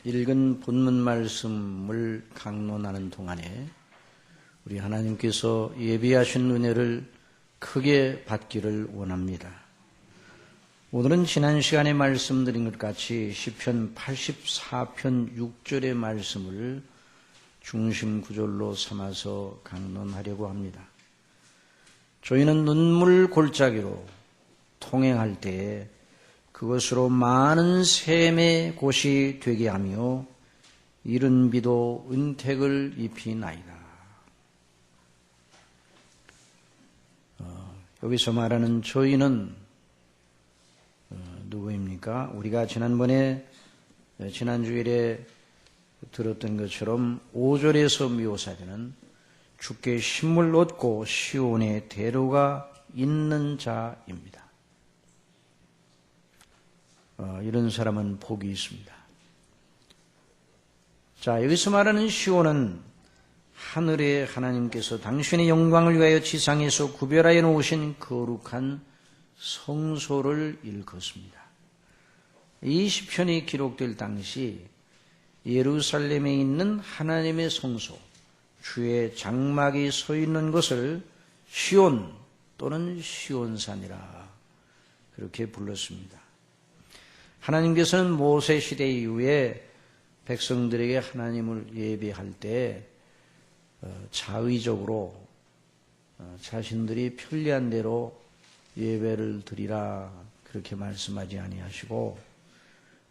읽은 본문 말씀을 강론하는 동안에 우리 하나님께서 예비하신 은혜를 크게 받기를 원합니다. 오늘은 지난 시간에 말씀드린 것 같이 시편 84편 6절의 말씀을 중심 구절로 삼아서 강론하려고 합니다. 저희는 눈물 골짜기로 통행할 때에 그것으로 많은 샘의 곳이 되게 하며 이른 비도 은택을 입히나이다. 여기서 말하는 저희는 누구입니까? 우리가 지난 주일에 들었던 것처럼 5절에서 묘사되는 주께 힘을 얻고 시온의 대로가 있는 자입니다. 이런 사람은 복이 있습니다. 자, 여기서 말하는 시온은 하늘의 하나님께서 당신의 영광을 위하여 지상에서 구별하여 놓으신 거룩한 성소를 일컫습니다. 이 시편이 기록될 당시 예루살렘에 있는 하나님의 성소, 주의 장막이 서 있는 것을 시온 또는 시온산이라 그렇게 불렀습니다. 하나님께서는 모세 시대 이후에 백성들에게 하나님을 예배할 때 자의적으로 자신들이 편리한 대로 예배를 드리라 그렇게 말씀하지 아니하시고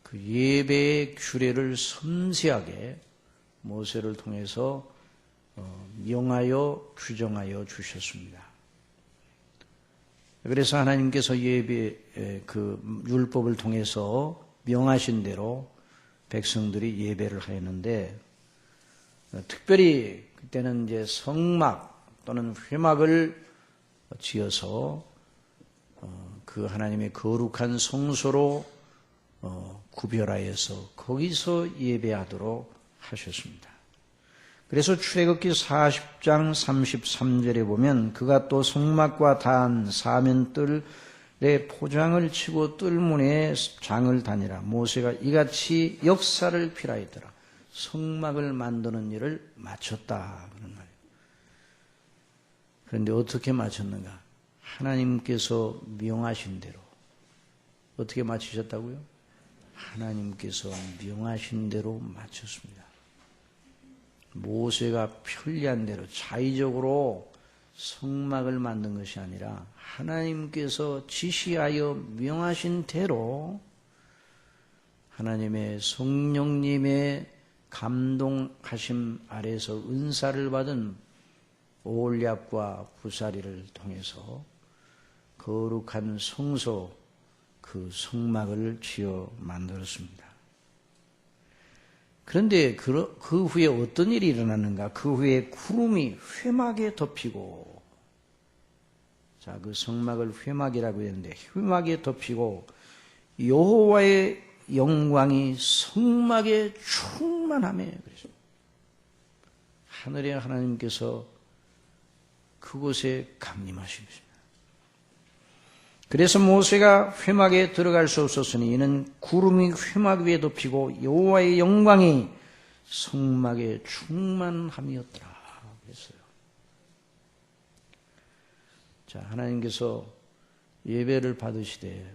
그 예배의 규례를 섬세하게 모세를 통해서 명하여 규정하여 주셨습니다. 그래서 하나님께서 예배 그 율법을 통해서 명하신 대로 백성들이 예배를 하였는데 특별히 그때는 이제 성막 또는 회막을 지어서 그 하나님의 거룩한 성소로 구별하여서 거기서 예배하도록 하셨습니다. 그래서 출애굽기 40장 33절에 보면 그가 또 성막과 단 사면뜰에 포장을 치고 뜰문에 장을 다니라. 모세가 이같이 역사를 필하였더라. 성막을 만드는 일을 마쳤다 그런 말이에요. 그런데 어떻게 마쳤는가? 하나님께서 명하신 대로. 어떻게 마치셨다고요? 하나님께서 명하신 대로 마쳤습니다. 모세가 편리한 대로 자의적으로 성막을 만든 것이 아니라 하나님께서 지시하여 명하신 대로 하나님의 성령님의 감동하심 아래서 은사를 받은 올리압과 부사리를 통해서 거룩한 성소 그 성막을 지어 만들었습니다. 그런데 그 후에 어떤 일이 일어났는가? 그 후에 구름이 회막에 덮이고, 자, 그 성막을 회막이라고 했는데, 회막에 덮이고, 여호와의 영광이 성막에 충만하며, 그래서 하늘의 하나님께서 그곳에 강림하신 것입니다. 그래서 모세가 회막에 들어갈 수 없었으니 이는 구름이 회막 위에 덮이고 여호와의 영광이 성막에 충만함이었더라 그랬어요. 자, 하나님께서 예배를 받으시되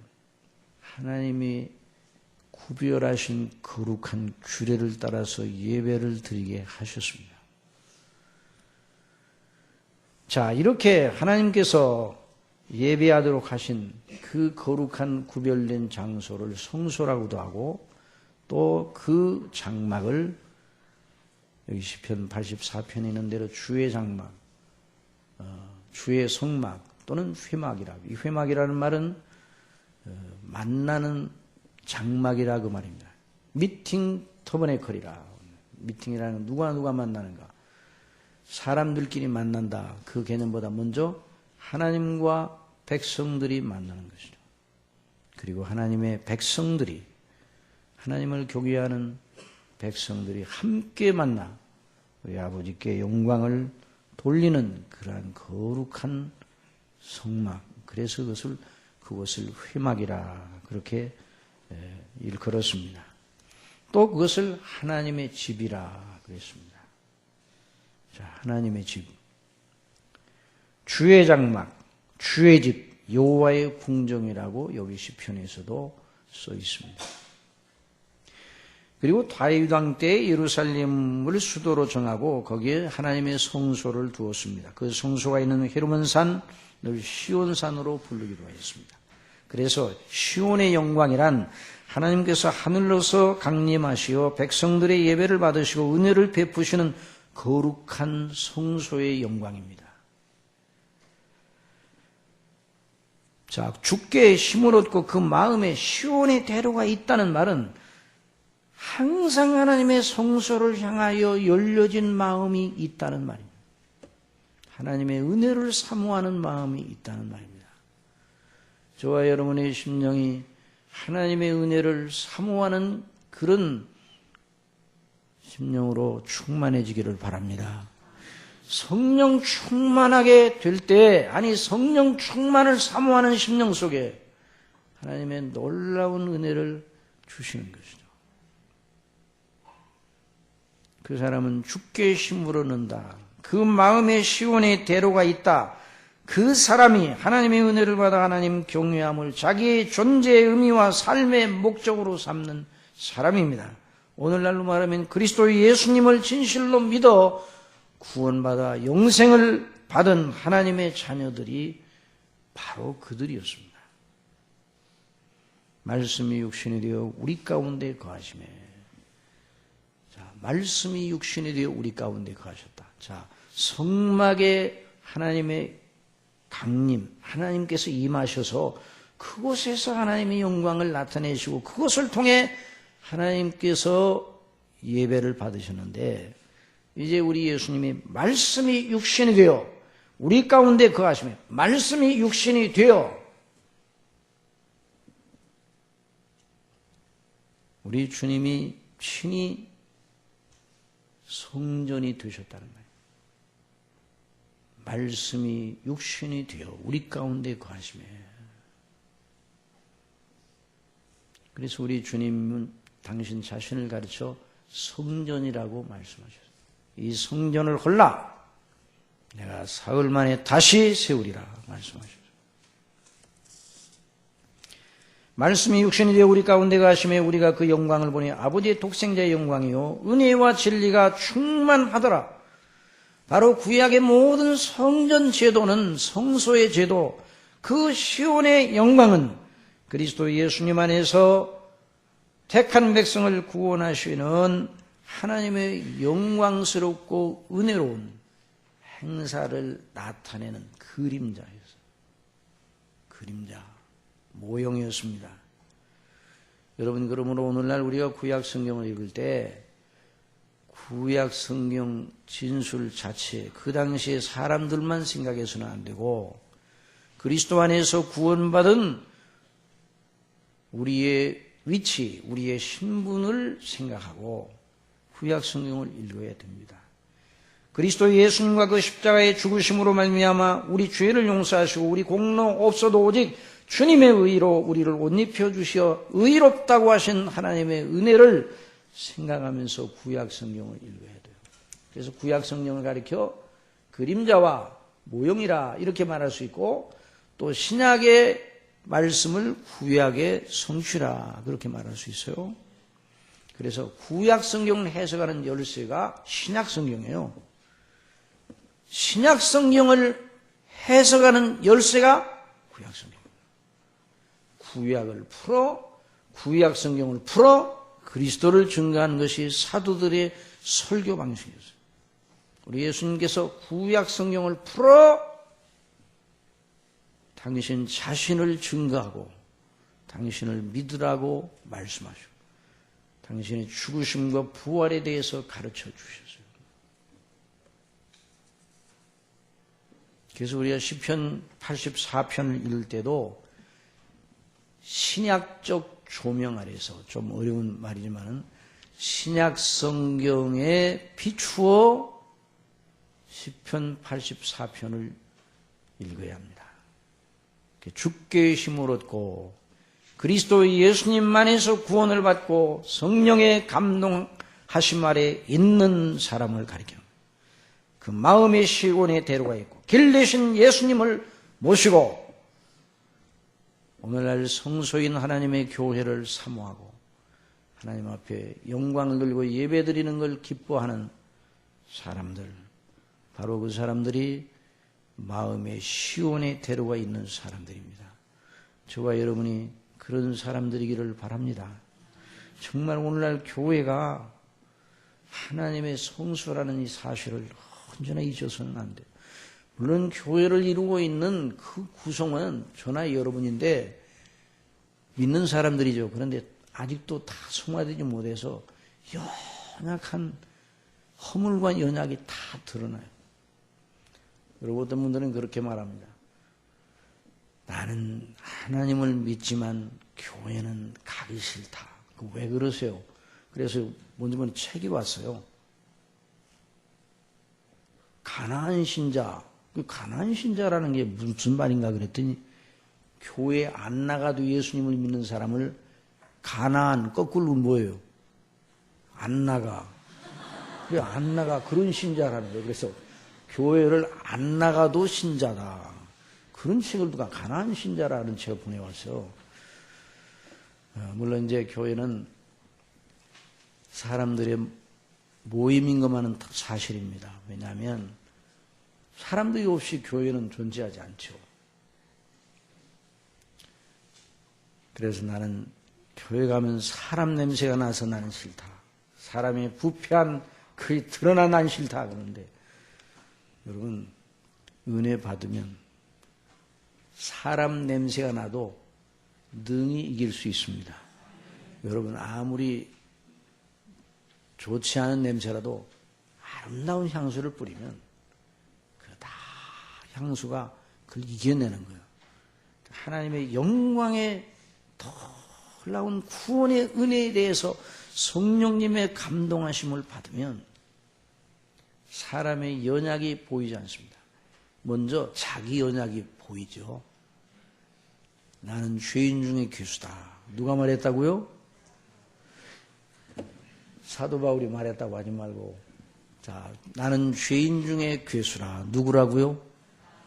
하나님이 구별하신 거룩한 규례를 따라서 예배를 드리게 하셨습니다. 자, 이렇게 하나님께서 예배하도록 하신 그 거룩한 구별된 장소를 성소라고도 하고 또 그 장막을 여기 시편 84편에 있는 대로 주의 장막, 주의 성막 또는 회막이라고. 이 회막이라는 말은 만나는 장막이라 그 말입니다. 미팅 터버네클이라. 미팅이라는 건 누가 만나는가. 사람들끼리 만난다. 그 개념보다 먼저 하나님과 백성들이 만나는 것이죠. 그리고 하나님의 백성들이, 하나님을 경외하는 백성들이 함께 만나 우리 아버지께 영광을 돌리는 그러한 거룩한 성막. 그래서 그것을 회막이라 그렇게 일컬었습니다. 또 그것을 하나님의 집이라 그랬습니다. 자, 하나님의 집. 주의 장막, 주의 집, 여호와의 궁정이라고 여기 시편에서도 써 있습니다. 그리고 다윗 왕 때 예루살렘을 수도로 정하고 거기에 하나님의 성소를 두었습니다. 그 성소가 있는 헤르몬 산을 시온산으로 부르기도 하였습니다. 그래서 시온의 영광이란 하나님께서 하늘로서 강림하시어 백성들의 예배를 받으시고 은혜를 베푸시는 거룩한 성소의 영광입니다. 자, 주께 힘을 얻고 그 마음에 시온의 대로가 있다는 말은 항상 하나님의 성소를 향하여 열려진 마음이 있다는 말입니다. 하나님의 은혜를 사모하는 마음이 있다는 말입니다. 저와 여러분의 심령이 하나님의 은혜를 사모하는 그런 심령으로 충만해지기를 바랍니다. 성령 충만하게 될 때, 성령 충만을 사모하는 심령 속에 하나님의 놀라운 은혜를 주시는 것이죠. 그 사람은 주께 힘을 얻는다. 그 마음에 시온의 대로가 있다. 그 사람이 하나님의 은혜를 받아 하나님 경외함을 자기의 존재의 의미와 삶의 목적으로 삼는 사람입니다. 오늘날로 말하면 그리스도 예수님을 진실로 믿어 구원받아 영생을 받은 하나님의 자녀들이 바로 그들이었습니다. 말씀이 육신이 되어 우리 가운데 거하시매. 자, 말씀이 육신이 되어 우리 가운데 거하셨다. 자, 성막에 하나님의 강림, 하나님께서 임하셔서 그곳에서 하나님의 영광을 나타내시고 그것을 통해 하나님께서 예배를 받으셨는데 이제 우리 예수님이 말씀이 육신이 되어 우리 가운데 거하시며 말씀이 육신이 되어 우리 주님이 친히 성전이 되셨다는 말이에요. 말씀이 육신이 되어 우리 가운데 거하시며 그래서 우리 주님은 당신 자신을 가르쳐 성전이라고 말씀하셨어요. 이 성전을 헐라 내가 사흘 만에 다시 세우리라 말씀하셨어요. 말씀이 육신이 되어 우리 가운데 가시며 우리가 그 영광을 보니 아버지의 독생자의 영광이요 은혜와 진리가 충만하더라. 바로 구약의 모든 성전 제도는 성소의 제도, 그 시온의 영광은 그리스도 예수님 안에서 택한 백성을 구원하시는 하나님의 영광스럽고 은혜로운 행사를 나타내는 그림자였어요. 그림자, 모형이었습니다. 여러분, 그러므로 오늘날 우리가 구약 성경을 읽을 때 구약 성경 진술 자체, 그 당시에 사람들만 생각해서는 안 되고 그리스도 안에서 구원받은 우리의 위치, 우리의 신분을 생각하고 구약 성경을 읽어야 됩니다. 그리스도 예수님과 그 십자가의 죽으심으로 말미암아 우리 죄를 용서하시고 우리 공로 없어도 오직 주님의 의로 우리를 옷 입혀주시어 의롭다고 하신 하나님의 은혜를 생각하면서 구약 성경을 읽어야 돼요. 그래서 구약 성경을 가리켜 그림자와 모형이라 이렇게 말할 수 있고 또 신약의 말씀을 구약의 성취라 그렇게 말할 수 있어요. 그래서 구약 성경을 해석하는 열쇠가 신약 성경이에요. 신약 성경을 해석하는 열쇠가 구약 성경. 구약을 풀어 구약 성경을 풀어 그리스도를 증거하는 것이 사도들의 설교 방식이었어요. 우리 예수님께서 구약 성경을 풀어 당신 자신을 증거하고 당신을 믿으라고 말씀하시고 당신의 죽으심과 부활에 대해서 가르쳐 주셨어요. 그래서 우리가 시편 84편을 읽을 때도 신약적 조명 아래서 좀 어려운 말이지만 신약 성경에 비추어 시편 84편을 읽어야 합니다. 주께 힘을 얻고 그리스도 예수님만에서 구원을 받고 성령의 감동하심 아래 있는 사람을 가리켜 그 마음의 시온에 데려가 있고 길 대신 예수님을 모시고 오늘날 성소인 하나님의 교회를 사모하고 하나님 앞에 영광을 돌리고 예배드리는 걸 기뻐하는 사람들, 바로 그 사람들이 마음의 시온에 데려가 있는 사람들입니다. 저와 여러분이 그런 사람들이기를 바랍니다. 정말 오늘날 교회가 하나님의 성소라는 이 사실을 언제나 잊어서는 안 돼요. 물론 교회를 이루고 있는 그 구성은 저나 여러분인데 믿는 사람들이죠. 그런데 아직도 다 성화되지 못해서 연약한 허물과 연약이 다 드러나요. 여러분 어떤 분들은 그렇게 말합니다. 나는 하나님을 믿지만 교회는 가기 싫다. 왜 그러세요? 그래서 먼저 책이 왔어요. 가나안 신자. 그 가나안 신자라는 게 무슨 말인가 그랬더니 교회 안 나가도 예수님을 믿는 사람을 가나안 거꾸로 뭐예요? 안 나가. 그래 안 나가 그런 신자라는 거예요. 그래서 교회를 안 나가도 신자다. 그런 책을 누가 가나안 신자라는 책을 보내왔어요. 물론 이제 교회는 사람들의 모임인 것만은 사실입니다. 왜냐하면 사람들이 없이 교회는 존재하지 않죠. 그래서 나는 교회 가면 사람 냄새가 나서 나는 싫다. 사람의 부패한 그게 드러나 난 싫다 그러는데 여러분 은혜 받으면 사람 냄새가 나도 능히 이길 수 있습니다. 여러분 아무리 좋지 않은 냄새라도 아름다운 향수를 뿌리면 그 다 향수가 그걸 이겨내는 거예요. 하나님의 영광의 놀라운 구원의 은혜에 대해서 성령님의 감동하심을 받으면 사람의 연약이 보이지 않습니다. 먼저 자기 연약이 보이죠. 나는 죄인 중에 괴수다. 누가 말했다고요? 사도 바울이 말했다고 하지 말고 자, 나는 죄인 중에 괴수라. 누구라고요?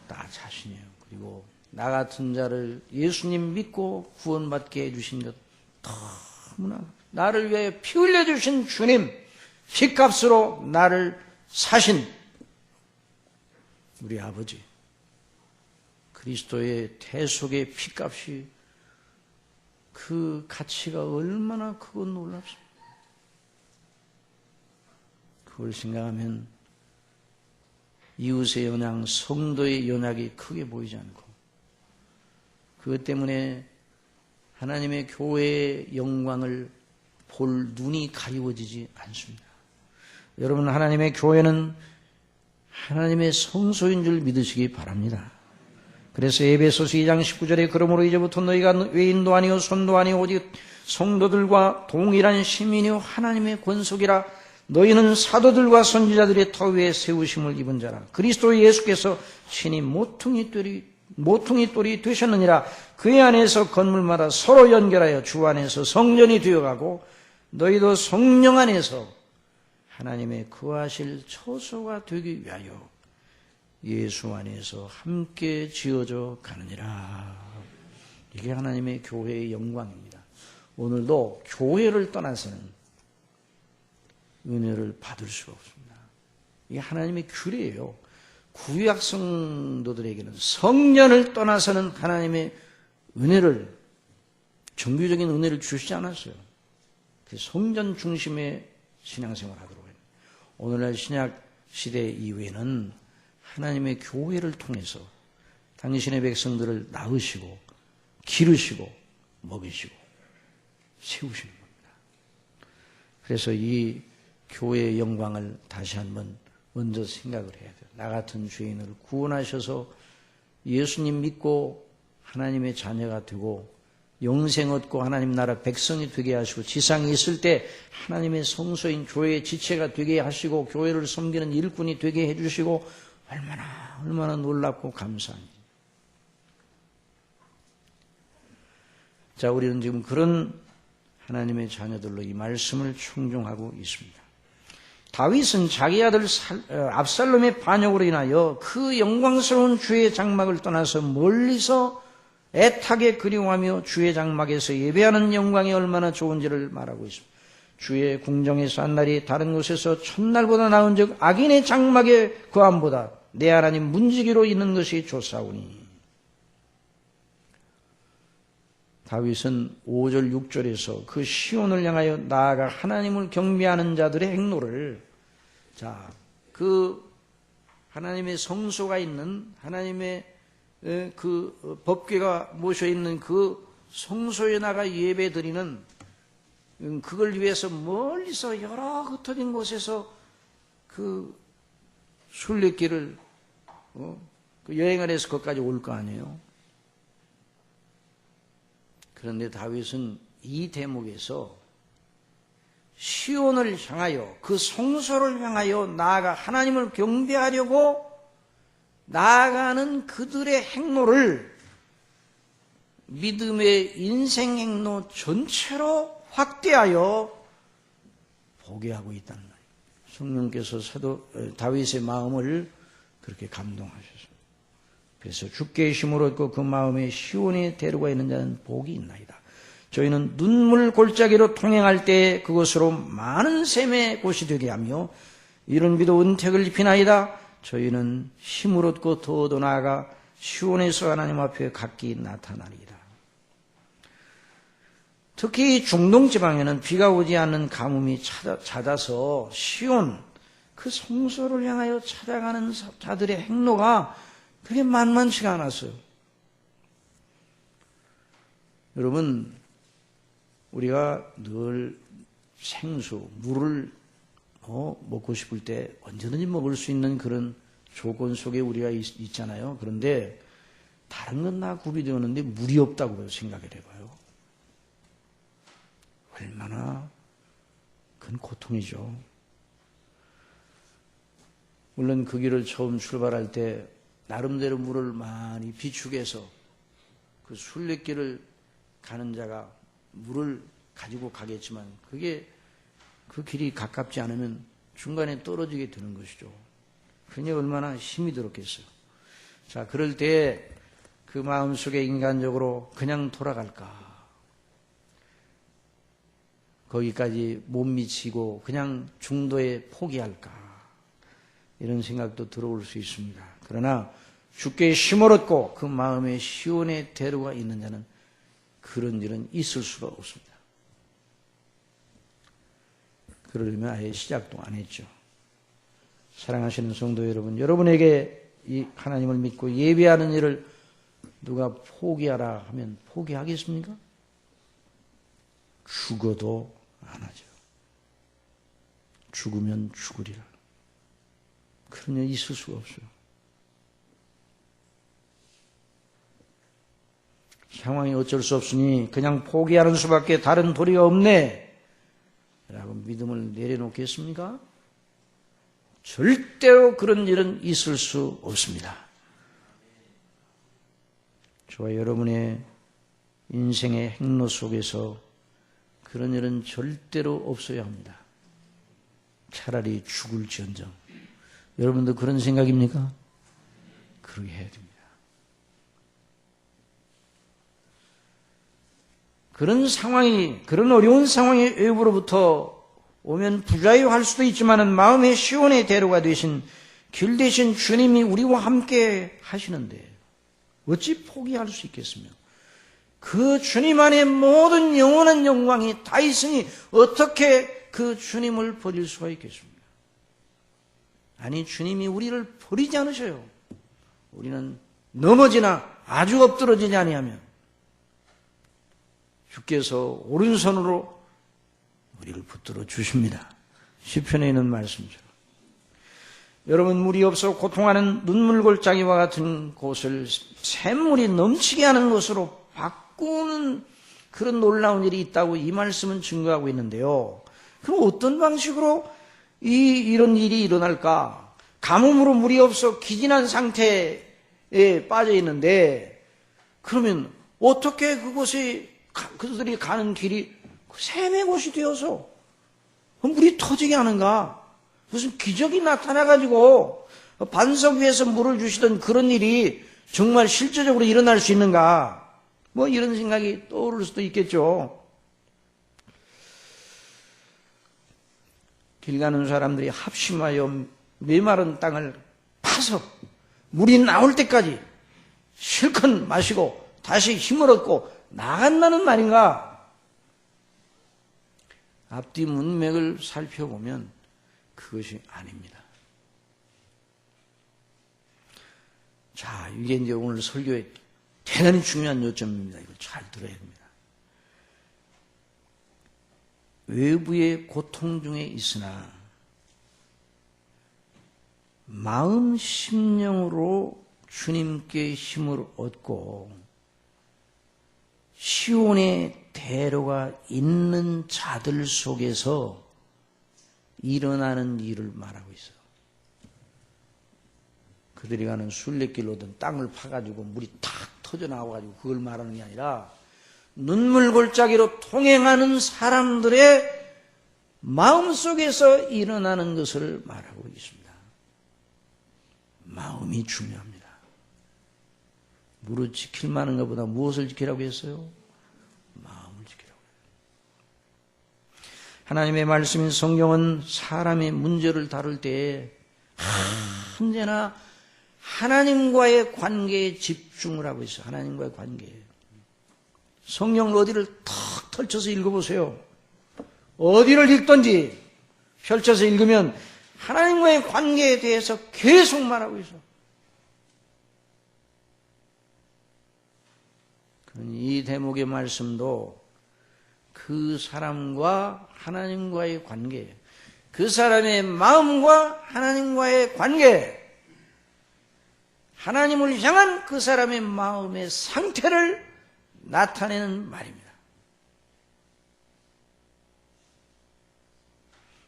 나 자신이에요. 그리고 나 같은 자를 예수님 믿고 구원받게 해주신 것 너무나 나를 위해 피 흘려주신 주님 피값으로 나를 사신 우리 아버지 그리스도의 대속의 피값이 그 가치가 얼마나 크고 놀랍습니다. 그걸 생각하면 이웃의 연약, 성도의 연약이 크게 보이지 않고 그것 때문에 하나님의 교회의 영광을 볼 눈이 가리워지지 않습니다. 여러분 하나님의 교회는 하나님의 성소인 줄 믿으시기 바랍니다. 그래서 에베소서 2장 19절에 그러므로 이제부터 너희가 외인도 아니요 손도 아니요 오직 성도들과 동일한 시민이요 하나님의 권속이라 너희는 사도들과 선지자들의 터 위에 세우심을 입은 자라 그리스도 예수께서 친히 모퉁이 돌이 되셨느니라 그의 안에서 건물마다 서로 연결하여 주 안에서 성전이 되어가고 너희도 성령 안에서 하나님의 거하실 처소가 되기 위하여 예수 안에서 함께 지어져 가느니라. 이게 하나님의 교회의 영광입니다. 오늘도 교회를 떠나서는 은혜를 받을 수가 없습니다. 이게 하나님의 규례예요. 구약 성도들에게는 성년을 떠나서는 하나님의 은혜를 정규적인 은혜를 주시지 않았어요. 성전 중심의 신앙생활을 하도록 해요. 오늘날 신약 시대 이후에는 하나님의 교회를 통해서 당신의 백성들을 낳으시고 기르시고 먹이시고 세우시는 겁니다. 그래서 이 교회의 영광을 다시 한번 먼저 생각을 해야 돼요. 나 같은 죄인을 구원하셔서 예수님 믿고 하나님의 자녀가 되고 영생 얻고 하나님 나라 백성이 되게 하시고 지상에 있을 때 하나님의 성소인 교회의 지체가 되게 하시고 교회를 섬기는 일꾼이 되게 해주시고 얼마나 놀랍고 감사합니다. 자, 우리는 지금 그런 하나님의 자녀들로 이 말씀을 충종하고 있습니다. 다윗은 자기 아들 압살롬의 반역으로 인하여 그 영광스러운 주의 장막을 떠나서 멀리서 애타게 그리워하며 주의 장막에서 예배하는 영광이 얼마나 좋은지를 말하고 있습니다. 주의 궁정에서 한 날이 다른 곳에서 첫날보다 나은 즉 악인의 장막에 거함보다 내 하나님 문지기로 있는 것이 좋사오니. 다윗은 5절 6절에서 그 시온을 향하여 나아가 하나님을 경배하는 자들의 행로를, 자, 그 하나님의 성소가 있는 하나님의 그 법궤가 모셔 있는 그 성소에 나가 예배 드리는, 그걸 위해서 멀리서 여러 흩어진 곳에서 그 순례길을 그 여행을 해서 거기까지 올 거 아니에요. 그런데 다윗은 이 대목에서 시온을 향하여, 그 성소를 향하여 나아가 하나님을 경배하려고 나아가는 그들의 행로를 믿음의 인생 행로 전체로 확대하여 보게 하고 있다는 말이에요. 성령께서 다윗의 마음을 그렇게 감동하셔서, 그래서 주께 힘을 얻고 그 마음에 시온에 데려가 있는 자는 복이 있나이다. 저희는 눈물 골짜기로 통행할 때 그것으로 많은 샘의 곳이 되게 하며 이런 비도 은택을 입히나이다. 저희는 힘을 얻고 더더 나아가 시온에서 하나님 앞에 각기 나타나리이다. 특히 중동 지방에는 비가 오지 않는 가뭄이 잦아서 시온, 그 성소를 향하여 찾아가는 자들의 행로가 그게 만만치가 않았어요. 여러분, 우리가 늘 생수, 물을 먹고 싶을 때 언제든지 먹을 수 있는 그런 조건 속에 우리가 있잖아요. 그런데 다른 건 다 구비되었는데 물이 없다고 생각을 해봐요. 얼마나 큰 고통이죠. 물론 그 길을 처음 출발할 때 나름대로 물을 많이 비축해서 그 순례길을 가는 자가 물을 가지고 가겠지만 그게 그 길이 가깝지 않으면 중간에 떨어지게 되는 것이죠. 그러니 얼마나 힘이 들었겠어요. 자, 그럴 때 그 마음속에 인간적으로 그냥 돌아갈까? 거기까지 못 미치고 그냥 중도에 포기할까? 이런 생각도 들어올 수 있습니다. 그러나 주께 힘을 얻고 그 마음에 시온의 대로가 있는 자는 그런 일은 있을 수가 없습니다. 그러려면 아예 시작도 안 했죠. 사랑하시는 성도 여러분, 여러분에게 이 하나님을 믿고 예배하는 일을 누가 포기하라 하면 포기하겠습니까? 죽어도 안 하죠. 죽으면 죽으리라. 그런 일 있을 수가 없어요. 상황이 어쩔 수 없으니 그냥 포기하는 수밖에 다른 도리가 없네 라고 믿음을 내려놓겠습니까? 절대로 그런 일은 있을 수 없습니다. 저와 여러분의 인생의 행로 속에서 그런 일은 절대로 없어야 합니다. 차라리 죽을지언정. 여러분도 그런 생각입니까? 그렇게 해야 됩니다. 그런 상황이, 그런 어려운 상황이 외부로부터 오면 부자유할 수도 있지만 마음의 시온의 대로가 되신, 길 되신 주님이 우리와 함께 하시는데 어찌 포기할 수 있겠으며, 그 주님 안에 모든 영원한 영광이 다 있으니 어떻게 그 주님을 버릴 수가 있겠습니까? 아니, 주님이 우리를 버리지 않으셔요. 우리는 넘어지나 아주 엎드러지지 아니하면 주께서 오른손으로 우리를 붙들어 주십니다. 시편에 있는 말씀처럼. 여러분, 물이 없어 고통하는 눈물골짜기와 같은 곳을 샘물이 넘치게 하는 곳으로 바꾸는 그런 놀라운 일이 있다고 이 말씀은 증거하고 있는데요. 그럼 어떤 방식으로 이런 일이 일어날까? 가뭄으로 물이 없어 기진한 상태에 빠져 있는데, 그러면 어떻게 그곳이 그들이 가는 길이 샘의 곳이 되어서 물이 터지게 하는가? 무슨 기적이 나타나가지고 반석 위에서 물을 주시던 그런 일이 정말 실제적으로 일어날 수 있는가? 뭐 이런 생각이 떠오를 수도 있겠죠. 길 가는 사람들이 합심하여 메마른 땅을 파서 물이 나올 때까지 실컷 마시고 다시 힘을 얻고 나간다는 말인가? 앞뒤 문맥을 살펴보면 그것이 아닙니다. 자, 이게 이제 오늘 설교의 대단히 중요한 요점입니다. 이걸 잘 들어야 됩니다. 외부의 고통 중에 있으나 마음 심령으로 주님께 힘을 얻고 시온의 대로가 있는 자들 속에서 일어나는 일을 말하고 있어요. 그들이 가는 순례길로든 땅을 파가지고 물이 탁 터져나와가지고 그걸 말하는 게 아니라 눈물골짜기로 통행하는 사람들의 마음속에서 일어나는 것을 말하고 있습니다. 마음이 중요합니다. 무릇 지킬 만한 것보다 무엇을 지키라고 했어요? 마음을 지키라고 해요. 하나님의 말씀인 성경은 사람의 문제를 다룰 때에 언제나 하나님과의 관계에 집중을 하고 있어요. 하나님과의 관계에. 성경을 어디를 탁 펼쳐서 읽어보세요. 어디를 읽든지 펼쳐서 읽으면 하나님과의 관계에 대해서 계속 말하고 있어. 이 대목의 말씀도 그 사람과 하나님과의 관계, 그 사람의 마음과 하나님과의 관계, 하나님을 향한 그 사람의 마음의 상태를 나타내는 말입니다.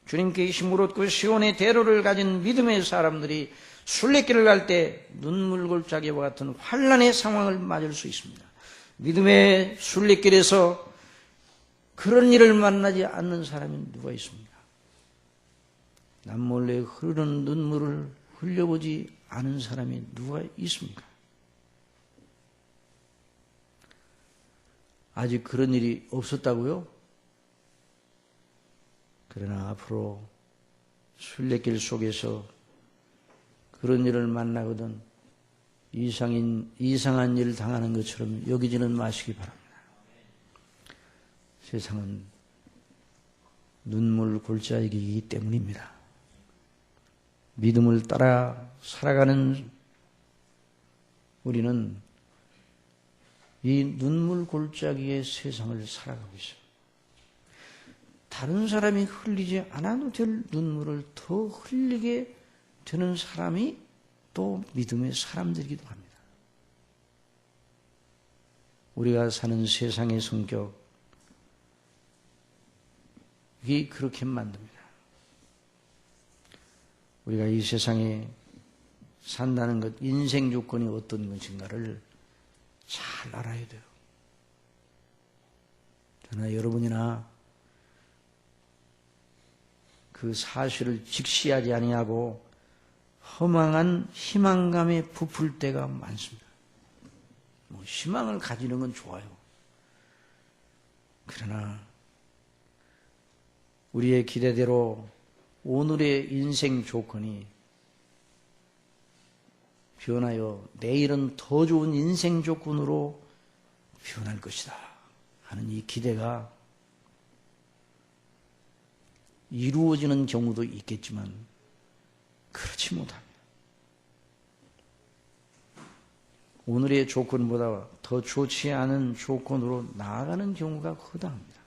주님께 힘을 얻고 시온의 대로를 가진 믿음의 사람들이 순례길을 갈 때 눈물골짜기와 같은 환난의 상황을 맞을 수 있습니다. 믿음의 순례길에서 그런 일을 만나지 않는 사람이 누가 있습니까? 남몰래 흐르는 눈물을 흘려보지 않은 사람이 누가 있습니까? 아직 그런 일이 없었다고요? 그러나 앞으로 순례길 속에서 그런 일을 만나거든 이상한 일을 당하는 것처럼 여기지는 마시기 바랍니다. 세상은 눈물 골짜기이기 때문입니다. 믿음을 따라 살아가는 우리는 이 눈물 골짜기의 세상을 살아가고 있어요. 다른 사람이 흘리지 않아도 될 눈물을 더 흘리게 되는 사람이 또 믿음의 사람들이기도 합니다. 우리가 사는 세상의 성격이 그렇게 만듭니다. 우리가 이 세상에 산다는 것, 인생 조건이 어떤 것인가를 잘 알아야 돼요. 그러나 여러분이나 그 사실을 직시하지 아니하고 허망한 희망감에 부풀 때가 많습니다. 희망을 가지는 건 좋아요. 그러나 우리의 기대대로 오늘의 인생 조건이 변하여 내일은 더 좋은 인생 조건으로 변할 것이다 하는 이 기대가 이루어지는 경우도 있겠지만 그렇지 못합니다. 오늘의 조건보다 더 좋지 않은 조건으로 나아가는 경우가 허다합니다.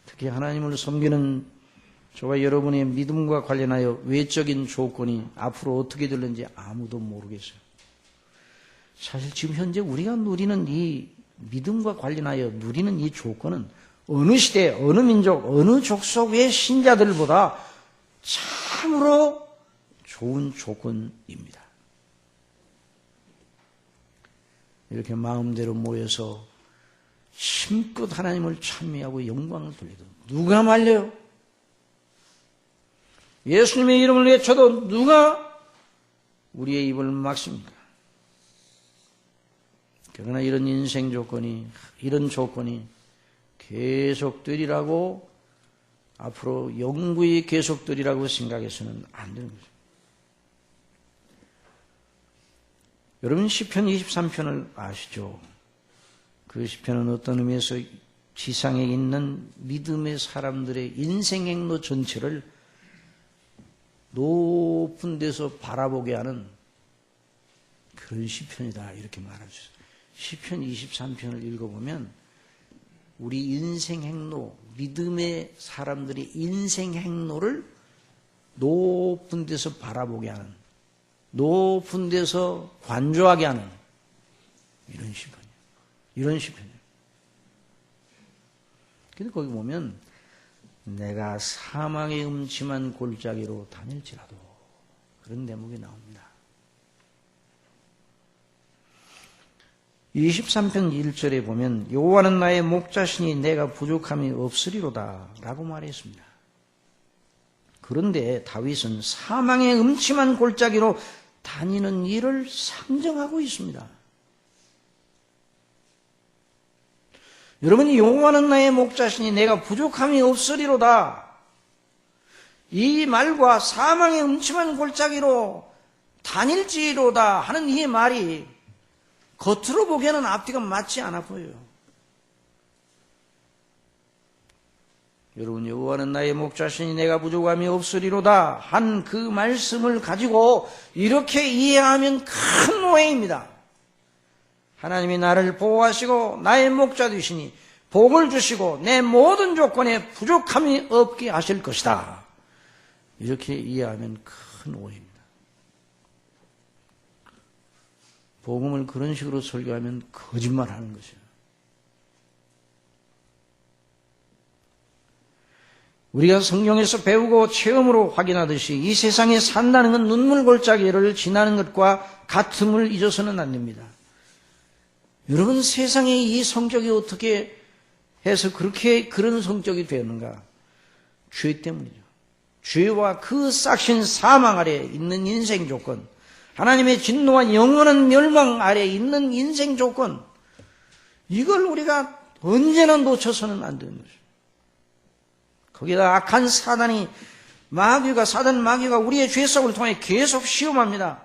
특히 하나님을 섬기는 저와 여러분의 믿음과 관련하여 외적인 조건이 앞으로 어떻게 될는지 아무도 모르겠어요. 사실 지금 현재 우리가 누리는 이 믿음과 관련하여 누리는 이 조건은 어느 시대, 어느 민족, 어느 족속의 신자들보다 참으로 좋은 조건입니다. 이렇게 마음대로 모여서 힘껏 하나님을 찬미하고 영광을 돌려도 누가 말려요? 예수님의 이름을 외쳐도 누가 우리의 입을 막습니까? 그러나 이런 인생 조건이, 이런 조건이 계속되리라고, 앞으로 영구히 계속되리라고 생각해서는 안 되는 거죠. 여러분 시편 23편을 아시죠? 그 시편은 어떤 의미에서 지상에 있는 믿음의 사람들의 인생 행로 전체를 높은 데서 바라보게 하는 그런 시편이다, 이렇게 말하셨어요. 시편 23편을 읽어보면 우리 인생 행로, 믿음의 사람들의 인생 행로를 높은 데서 바라보게 하는, 높은 데서 관조하게 하는 이런 시편이에요. 이런 시편이에요. 근데 거기 보면 내가 사망의 음침한 골짜기로 다닐지라도, 그런 대목이 나옵니다. 23편 1절에 보면 여호와는 나의 목자시니 내가 부족함이 없으리로다 라고 말했습니다. 그런데 다윗은 사망의 음침한 골짜기로 다니는 일을 상정하고 있습니다. 여러분이 여호와는 나의 목자시니 내가 부족함이 없으리로다, 이 말과 사망의 음침한 골짜기로 다닐지로다 하는 이 말이 겉으로 보기에는 앞뒤가 맞지 않아 보여요. 여러분, 여호와는 나의 목자시니 내가 부족함이 없으리로다 한 그 말씀을 가지고 이렇게 이해하면 큰 오해입니다. 하나님이 나를 보호하시고 나의 목자 되시니 복을 주시고 내 모든 조건에 부족함이 없게 하실 것이다, 이렇게 이해하면 큰 오해입니다. 복음을 그런 식으로 설교하면 거짓말하는 것이에요. 우리가 성경에서 배우고 체험으로 확인하듯이 이 세상에 산다는 건 눈물 골짜기를 지나는 것과 같음을 잊어서는 안 됩니다. 여러분, 세상에 이 성격이 어떻게 해서 그런 성격이 되었는가? 죄 때문이죠. 죄와 그 싹신 사망 아래에 있는 인생 조건, 하나님의 진노와 영원한 멸망 아래에 있는 인생 조건, 이걸 우리가 언제나 놓쳐서는 안 되는 거죠. 거기다 악한 사단 마귀가 우리의 죄성을 통해 계속 시험합니다.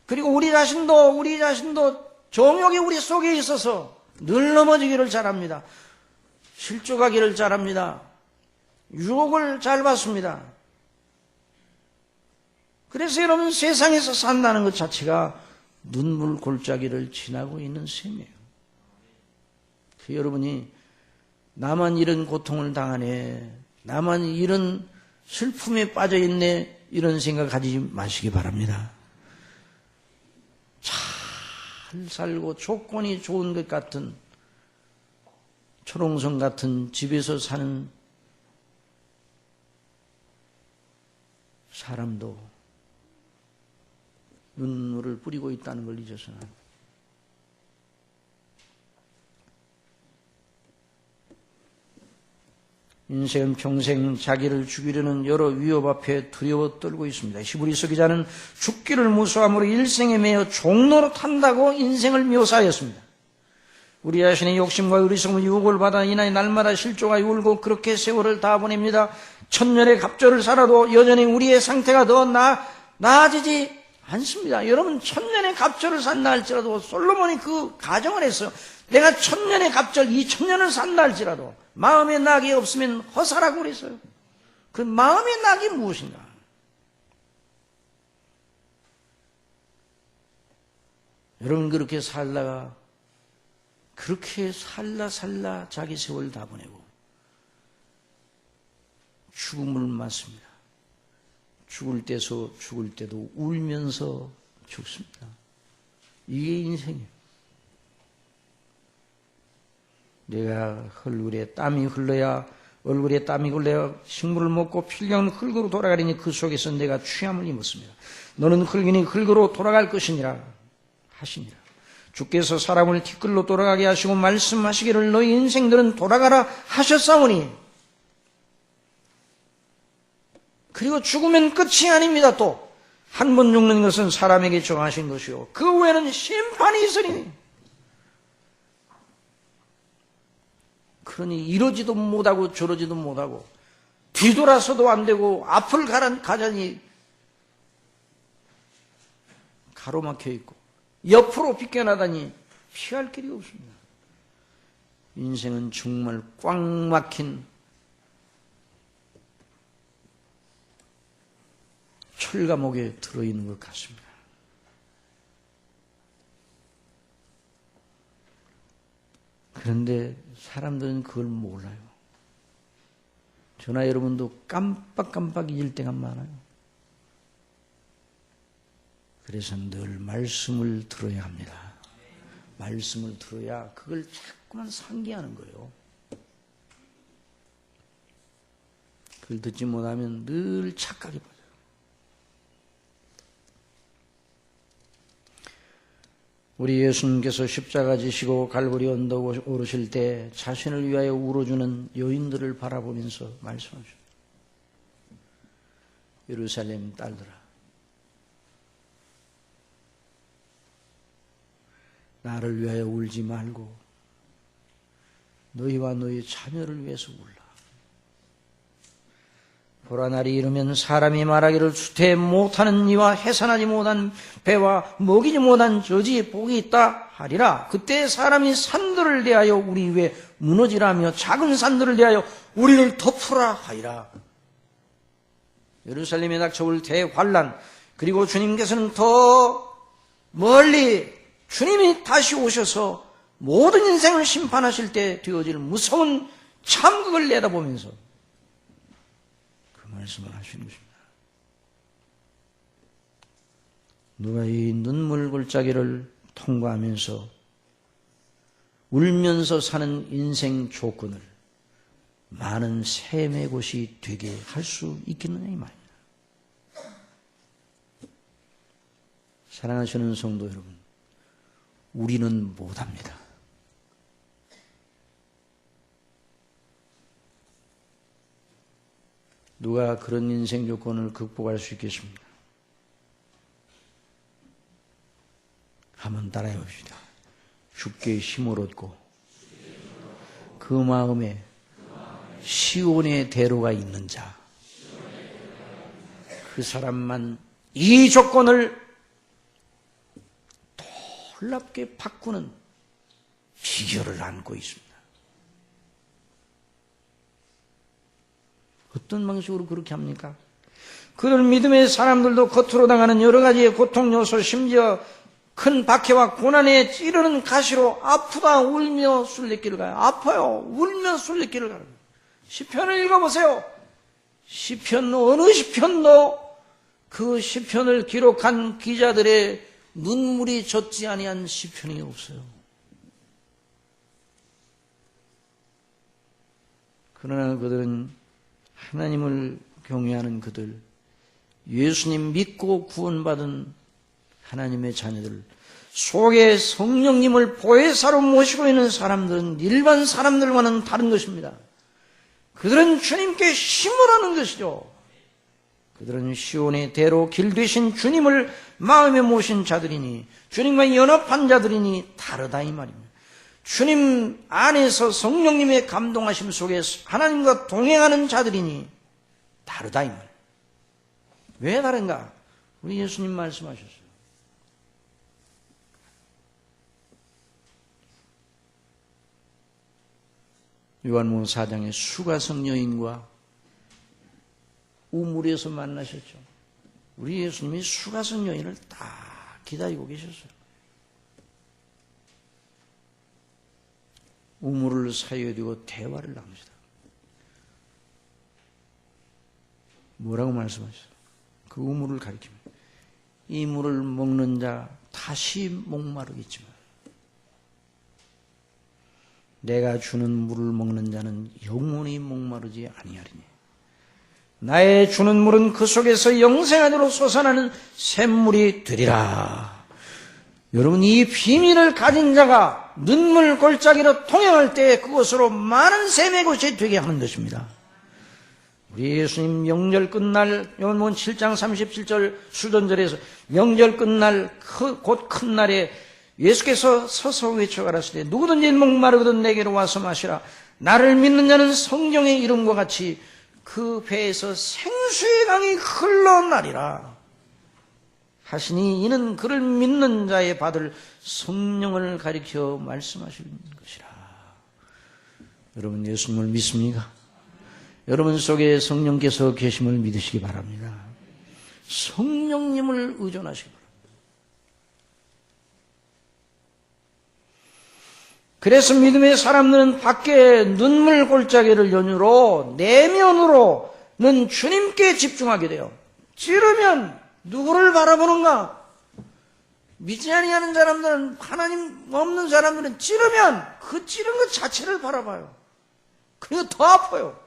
그리고 우리 자신도 정욕이 우리 속에 있어서 늘 넘어지기를 잘합니다. 실족하기를 잘합니다. 유혹을 잘 받습니다. 그래서 여러분, 세상에서 산다는 것 자체가 눈물 골짜기를 지나고 있는 셈이에요. 여러분이 나만 이런 고통을 당하네, 나만 이런 슬픔에 빠져있네, 이런 생각 가지지 마시기 바랍니다. 잘 살고 조건이 좋은 것 같은, 초롱성 같은 집에서 사는 사람도 눈물을 뿌리고 있다는 걸 잊어서는 안 돼요. 인생은 평생 자기를 죽이려는 여러 위협 앞에 두려워 떨고 있습니다. 히브리서 기자는 죽기를 무서워함으로 일생에 매여 종로로 탄다고 인생을 묘사하였습니다. 우리 자신의 욕심과 의리스러운 유혹을 받아 이날 날마다 실족하여 울고 그렇게 세월을 다 보냅니다. 천년의 갑절을 살아도 여전히 우리의 상태가 더 나아지지 않습니다. 여러분, 천년의 갑절을 산다 할지라도 솔로몬이 그 가정을 했어요. 내가 천년의 갑절 2000년을 산다 할지라도 마음의 낙이 없으면 허사라고 그랬어요. 그 마음의 낙이 무엇인가? 여러분, 그렇게 살라 자기 세월 다 보내고 죽음을 맞습니다. 죽을 때도 울면서 죽습니다. 이게 인생이에요. 내가 얼굴에 땀이 흘러야 식물을 먹고 필경은 흙으로 돌아가리니 그 속에서 내가 취함을 입었습니다. 너는 흙이니 흙으로 돌아갈 것이니라 하시니라. 주께서 사람을 티끌로 돌아가게 하시고 말씀하시기를 너희 인생들은 돌아가라 하셨사오니. 그리고 죽으면 끝이 아닙니다. 또 한 번 죽는 것은 사람에게 정하신 것이요 그 후에는 심판이 있으리니. 그러니 이러지도 못하고 저러지도 못하고 뒤돌아서도 안 되고 앞을 가자니 가로막혀 있고 옆으로 비껴나다니 피할 길이 없습니다. 인생은 정말 꽉 막힌 철감옥에 들어있는 것 같습니다. 그런데 사람들은 그걸 몰라요. 저나 여러분도 깜빡깜빡 잊을 때가 많아요. 그래서 늘 말씀을 들어야 합니다. 말씀을 들어야 그걸 자꾸만 상기하는 거예요. 그걸 듣지 못하면 늘 착각이 빠져요. 우리 예수님께서 십자가 지시고 갈보리 언덕 오르실 때 자신을 위하여 울어주는 여인들을 바라보면서 말씀하셨어요. 예루살렘 딸들아, 나를 위하여 울지 말고 너희와 너희 자녀를 위해서 울라. 보라, 날이 이르면 사람이 말하기를 수태 못하는 이와 해산하지 못한 배와 먹이지 못한 저지에 복이 있다 하리라. 그때 사람이 산들을 대하여 우리 위에 무너지라며 작은 산들을 대하여 우리를 덮으라 하리라. 예루살렘에 닥쳐올 대환란, 그리고 주님께서는 더 멀리 주님이 다시 오셔서 모든 인생을 심판하실 때 되어질 무서운 참극을 내다보면서 그 말씀을 하시는 것입니다. 누가 이 눈물 골짜기를 통과하면서 울면서 사는 인생 조건을 많은 샘의 곳이 되게 할 수 있겠느냐 이 말입니다. 사랑하시는 성도 여러분, 우리는 못합니다. 누가 그런 인생 조건을 극복할 수 있겠습니까? 한번 따라해 봅시다. 주께 힘을 얻고 그 마음에 시온의 대로가 있는 자, 그 사람만 이 조건을 놀랍게 바꾸는 비결을 안고 있습니다. 어떤 방식으로 그렇게 합니까? 그런 믿음의 사람들도 겉으로 당하는 여러 가지의 고통 요소, 심지어 큰 박해와 고난에 찌르는 가시로 아프다 울며 술래길을 가요. 아파요. 울며 술래길을 가요. 시편을 읽어보세요. 시편 어느 시편도 그 시편을 기록한 기자들의 눈물이 젖지 아니한 시편이 없어요. 그러나 그들은 하나님을 경외하는 그들, 예수님 믿고 구원받은 하나님의 자녀들 속에 성령님을 보혜사로 모시고 있는 사람들은 일반 사람들과는 다른 것입니다. 그들은 주님께 힘을 얻는 것이죠. 그들은 시온의 대로 길 되신 주님을 마음에 모신 자들이니, 주님과 연합한 자들이니 다르다 이 말입니다. 주님 안에서 성령님의 감동하심 속에 하나님과 동행하는 자들이니 다르다 이 말이에요. 왜 다른가? 우리 예수님 말씀하셨어요. 요한복음 4장에 수가성 여인과 우물에서 만나셨죠. 우리 예수님이 수가성 여인을 딱 기다리고 계셨어요. 우물을 사이에 두고 대화를 나누시다. 뭐라고 말씀하셨어요? 그 우물을 가리킵니다. 이 물을 먹는 자 다시 목마르겠지만 내가 주는 물을 먹는 자는 영원히 목마르지 아니하리니 나의 주는 물은 그 속에서 영생하도록 솟아나는 샘물이 되리라. 여러분, 이 비밀을 가진 자가 눈물 골짜기로 통행할 때 그것으로 많은 샘의 곳이 되게 하는 것입니다. 우리 예수님 명절 끝날, 요한복음 7장 37절 수전절에서 명절 끝날 곧 큰 날에 예수께서 서서 외쳐가라사대 누구든지 목마르거든 내게로 와서 마시라. 나를 믿는 자는 성경의 이름과 같이 그 배에서 생수의 강이 흘러나리라 하시니 이는 그를 믿는 자의 받을 성령을 가리켜 말씀하시는 것이라. 여러분, 예수님을 믿습니까? 여러분 속에 성령께서 계심을 믿으시기 바랍니다. 성령님을 의존하시기 바랍니다. 그래서 믿음의 사람들은 밖에 눈물 골짜기를 연유로 내면으로는 주님께 집중하게 돼요. 찌르면 누구를 바라보는가? 믿지 아니하는 사람들은, 하나님 없는 사람들은 찌르면 그 찌른 것 자체를 바라봐요. 그리고 더 아파요.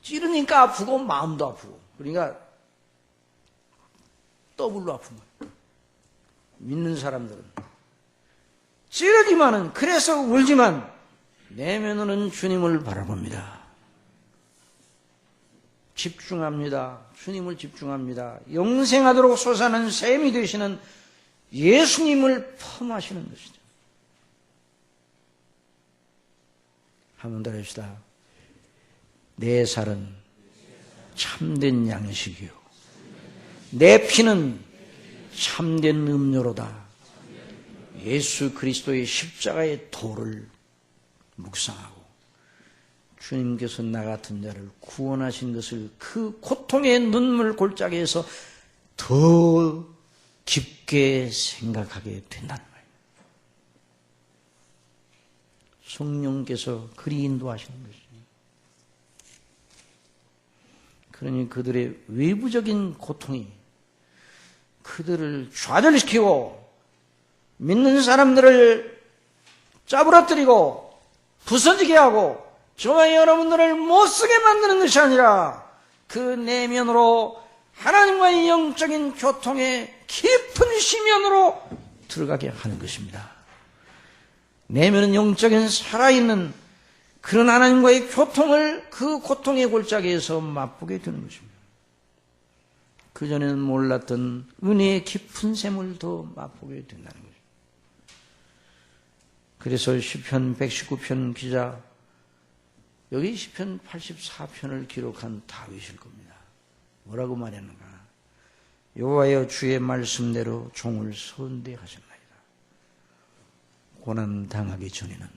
찌르니까 아프고 마음도 아프고, 그러니까 더블로 아픈 거예요. 믿는 사람들은 찌르기만은, 그래서 울지만 내면으로는 주님을 바라봅니다. 집중합니다. 주님을 집중합니다. 영생하도록 솟아나는 샘이 되시는 예수님을 펌하시는 것이죠. 한번 더 합시다. 내 살은 참된 양식이요 내 피는 참된 음료로다. 예수 그리스도의 십자가의 도를 묵상하고 주님께서 나 같은 자를 구원하신 것을 그 고통의 눈물 골짜기에서 더 깊게 생각하게 된다는 거예요. 성령께서 그리 인도하시는 것입니다. 그러니 그들의 외부적인 고통이 그들을 좌절시키고 믿는 사람들을 짜부러뜨리고 부서지게 하고 저와 여러분들을 못쓰게 만드는 것이 아니라 그 내면으로 하나님과의 영적인 교통의 깊은 심연으로 들어가게 하는 것입니다. 내면은 영적인 살아있는 그런 하나님과의 교통을 그 고통의 골짜기에서 맛보게 되는 것입니다. 그전에는 몰랐던 은혜의 깊은 샘을 더 맛보게 된다는 거죠. 그래서 시편 119편 기자, 여기 시편 84편을 기록한 다윗일 겁니다. 뭐라고 말했는가? 여호와여 주의 말씀대로 종을 선대하셨나이다. 고난 당하기 전에는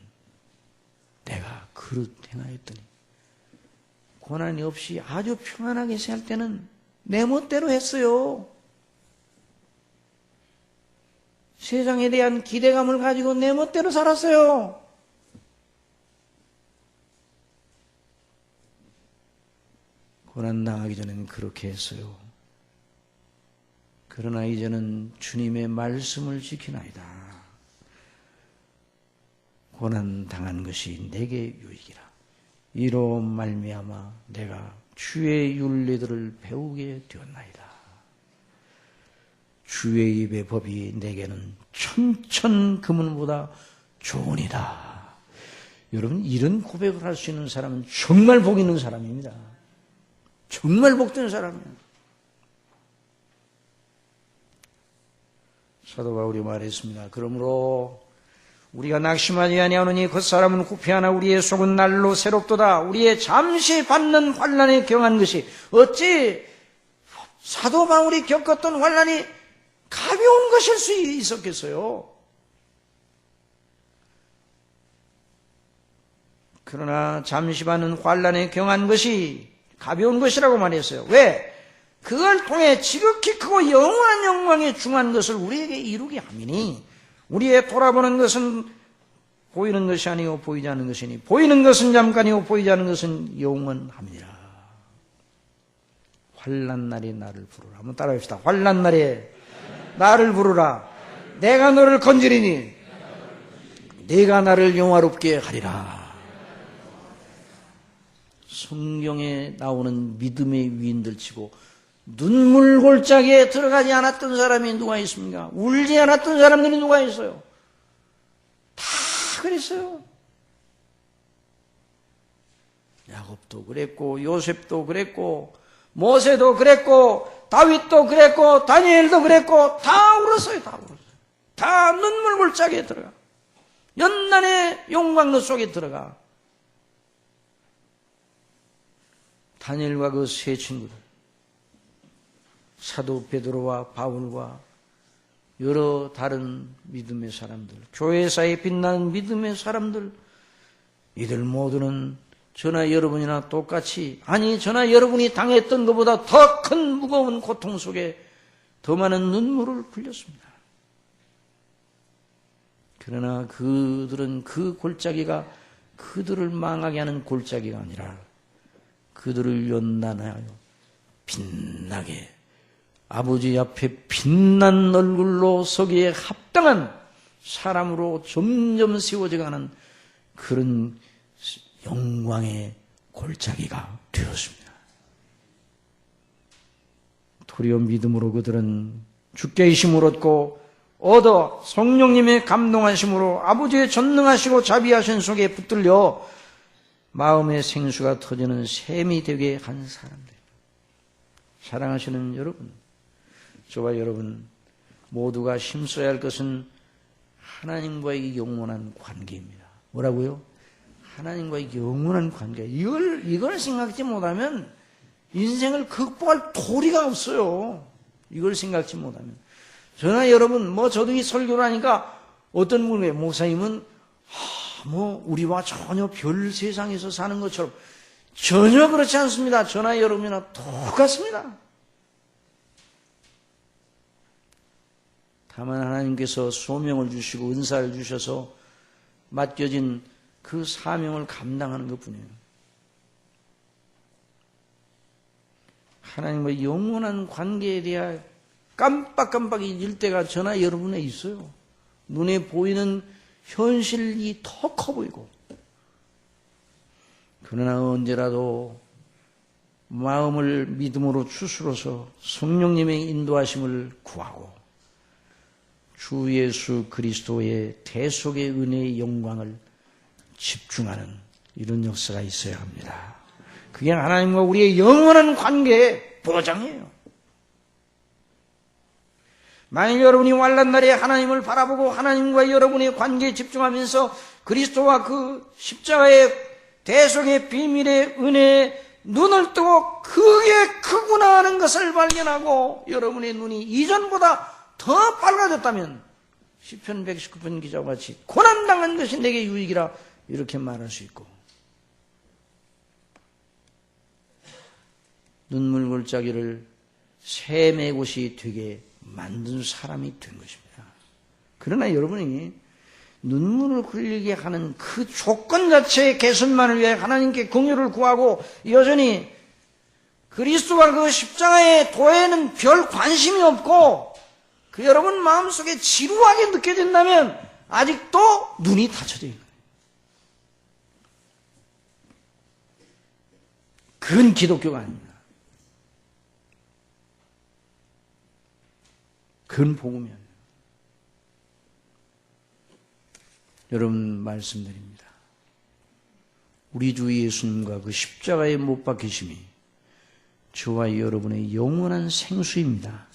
내가 그릇 행하였더니 고난이 없이 아주 평안하게 살 때는 내 멋대로 했어요. 세상에 대한 기대감을 가지고 내 멋대로 살았어요. 고난당하기 전에는 그렇게 했어요. 그러나 이제는 주님의 말씀을 지키나이다. 고난당한 것이 내게 유익이라. 이로 말미암아 내가 주의 윤리들을 배우게 되었나이다. 주의 입의 법이 내게는 천천 금은보다 좋으니라. 여러분, 이런 고백을 할 수 있는 사람은 정말 복 있는 사람입니다. 정말 복된 사람이에요. 사도 바울이 말했습니다. 그러므로 우리가 낙심하지 아니하노니 그 사람은 후패하나 우리의 속은 날로 새롭도다. 우리의 잠시 받는 환난에 경한 것이 어찌 사도 바울이 겪었던 환난이 가벼운 것일 수 있었겠어요? 그러나 잠시 받는 환난에 경한 것이 가벼운 것이라고 말했어요. 왜? 그걸 통해 지극히 크고 영원한 영광에 중한 것을 우리에게 이루게 함이니 우리의 돌아보는 것은 보이는 것이 아니고 보이지 않는 것이니 보이는 것은 잠깐이고 보이지 않는 것은 영원함이니라. 환난 날에 나를 부르라. 한번 따라합시다. 환난 날에 나를 부르라. 내가 너를 건지리니 내가 나를 영화롭게 하리라. 성경에 나오는 믿음의 위인들 치고 눈물 골짜기에 들어가지 않았던 사람이 누가 있습니까? 울지 않았던 사람들이 누가 있어요? 다 그랬어요. 야곱도 그랬고 요셉도 그랬고 모세도 그랬고 다윗도 그랬고 다니엘도 그랬고 다 울었어요. 다 울었어요. 다 눈물 골짜기에 들어가. 연단의 용광로 속에 들어가. 다니엘과 그 세 친구들, 사도 베드로와 바울과 여러 다른 믿음의 사람들, 교회사에 빛나는 믿음의 사람들, 이들 모두는 저나 여러분이나 똑같이, 아니 저나 여러분이 당했던 것보다 더 큰 무거운 고통 속에 더 많은 눈물을 흘렸습니다. 그러나 그들은 그 골짜기가 그들을 망하게 하는 골짜기가 아니라 그들을 연단하여 빛나게 아버지 앞에 빛난 얼굴로 서기에 합당한 사람으로 점점 세워져가는 그런 영광의 골짜기가 되었습니다. 도리어 믿음으로 그들은 주께 힘을 얻고 성령님의 감동하심으로 아버지의 전능하시고 자비하신 속에 붙들려 마음의 생수가 터지는 샘이 되게 한 사람들. 사랑하시는 여러분, 저와 여러분 모두가 힘써야 할 것은 하나님과의 영원한 관계입니다. 뭐라고요? 하나님과의 영원한 관계. 이걸 생각지 못하면 인생을 극복할 도리가 없어요. 이걸 생각지 못하면. 저나 여러분, 저도 이 설교를 하니까 어떤 분이 목사님은 우리와 전혀 별 세상에서 사는 것처럼 전혀 그렇지 않습니다. 저나 여러분이나 똑같습니다. 다만 하나님께서 소명을 주시고 은사를 주셔서 맡겨진 그 사명을 감당하는 것뿐이에요. 하나님과의 영원한 관계에 대하여 깜빡깜빡 잊을 때가 저나 여러분에 있어요. 눈에 보이는 현실이 더 커 보이고. 그러나 언제라도 마음을 믿음으로 추스러서 성령님의 인도하심을 구하고 주 예수 그리스도의 대속의 은혜의 영광을 집중하는 이런 역사가 있어야 합니다. 그게 하나님과 우리의 영원한 관계의 보장이에요. 만일 여러분이 환난날에 하나님을 바라보고 하나님과 여러분의 관계에 집중하면서 그리스도와 그 십자가의 대속의 비밀의 은혜에 눈을 뜨고 그게 크구나 하는 것을 발견하고 여러분의 눈이 이전보다 더 밝아졌다면 시편 119편 기자와 같이 고난당한 것이 내게 유익이라 이렇게 말할 수 있고, 눈물 골짜기를 샘의 곳이 되게 만든 사람이 된 것입니다. 그러나 여러분이 눈물을 흘리게 하는 그 조건 자체의 개선만을 위해 하나님께 긍휼을 구하고 여전히 그리스도와 그 십자가의 도에는 별 관심이 없고 그 여러분 마음속에 지루하게 느껴진다면 아직도 눈이 닫혀져 있는 거예요. 그건 기독교가 아닙니다. 그건 복음이 아니에요. 여러분 말씀드립니다. 우리 주 예수님과 그 십자가에 못 박히심이 저와 여러분의 영원한 생수입니다.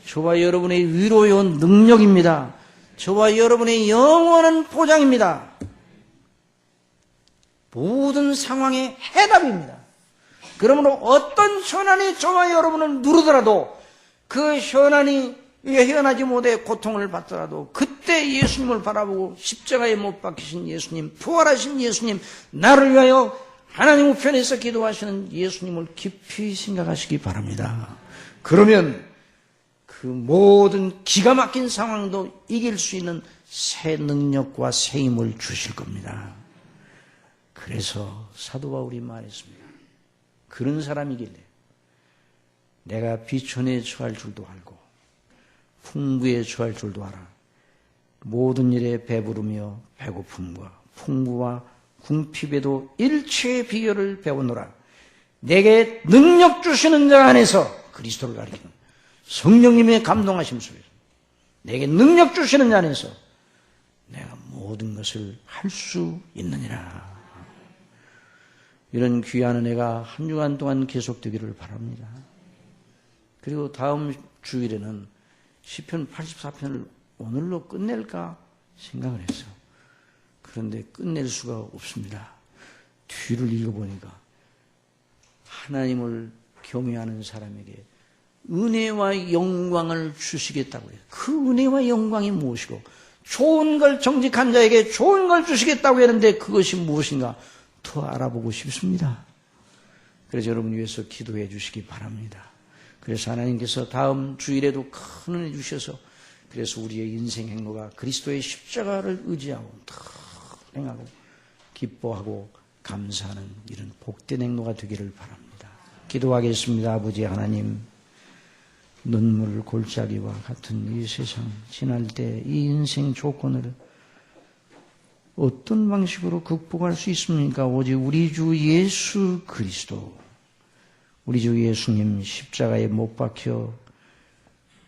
저와 여러분의 위로요 능력입니다. 저와 여러분의 영원한 보장입니다. 모든 상황의 해답입니다. 그러므로 어떤 현안이 저와 여러분을 누르더라도 그 현안이 헤어나지 못해 고통을 받더라도 그때 예수님을 바라보고 십자가에 못 박히신 예수님, 부활하신 예수님, 나를 위하여 하나님 우편에서 기도하시는 예수님을 깊이 생각하시기 바랍니다. 그러면 그 모든 기가 막힌 상황도 이길 수 있는 새 능력과 새 힘을 주실 겁니다. 그래서 사도 바울이 말했습니다. 그런 사람이길래 내가 비천에 처할 줄도 알고 풍부에 처할 줄도 알아. 모든 일에 배부르며 배고픔과 풍부와 궁핍에도 일체의 비결을 배우노라. 내게 능력 주시는 자 안에서, 그리스도를 가리키는 성령님의 감동하심 속에서 내게 능력 주시는 자 안에서 내가 모든 것을 할 수 있느니라. 이런 귀한 은혜가 한 주간 동안 계속되기를 바랍니다. 그리고 다음 주일에는 시편 84편을 오늘로 끝낼까 생각을 했어. 그런데 끝낼 수가 없습니다. 뒤를 읽어보니까 하나님을 경외하는 사람에게 은혜와 영광을 주시겠다고 해요. 그 은혜와 영광이 무엇이고, 좋은 걸 정직한 자에게 좋은 걸 주시겠다고 했는데 그것이 무엇인가 더 알아보고 싶습니다. 그래서 여러분 위해서 기도해 주시기 바랍니다. 그래서 하나님께서 다음 주일에도 큰 은혜 주셔서, 그래서 우리의 인생 행로가 그리스도의 십자가를 의지하고 행하고 기뻐하고 감사하는 이런 복된 행로가 되기를 바랍니다. 기도하겠습니다. 아버지 하나님, 눈물 골짜기와 같은 이 세상 지날 때 이 인생 조건을 어떤 방식으로 극복할 수 있습니까? 오직 우리 주 예수 그리스도, 우리 주 예수님 십자가에 못 박혀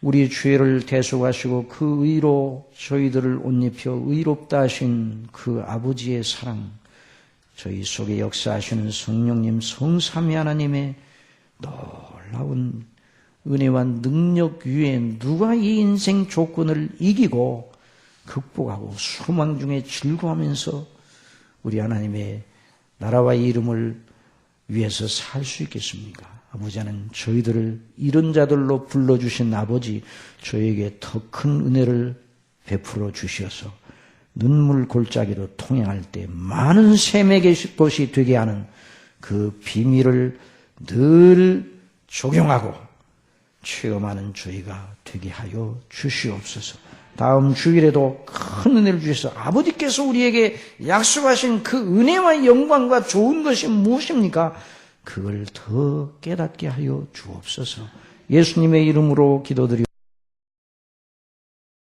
우리 죄를 대속하시고 그 의로 저희들을 옷 입혀 의롭다 하신 그 아버지의 사랑, 저희 속에 역사하시는 성령님 성삼위 하나님의 놀라운 은혜와 능력 위에 누가 이 인생 조건을 이기고 극복하고 소망 중에 즐거워하면서 우리 하나님의 나라와 이름을 위해서 살 수 있겠습니까? 아버지 하나님, 저희들을 이런 자들로 불러주신 아버지, 저에게 더 큰 은혜를 베풀어 주셔서 눈물 골짜기로 통행할 때 많은 샘의 것이 되게 하는 그 비밀을 늘 적용하고 체험하는 저희가 되게 하여 주시옵소서. 다음 주일에도 큰 은혜를 주셔서 아버지께서 우리에게 약속하신 그 은혜와 영광과 좋은 것이 무엇입니까? 그걸 더 깨닫게 하여 주옵소서. 예수님의 이름으로 기도드리옵소서.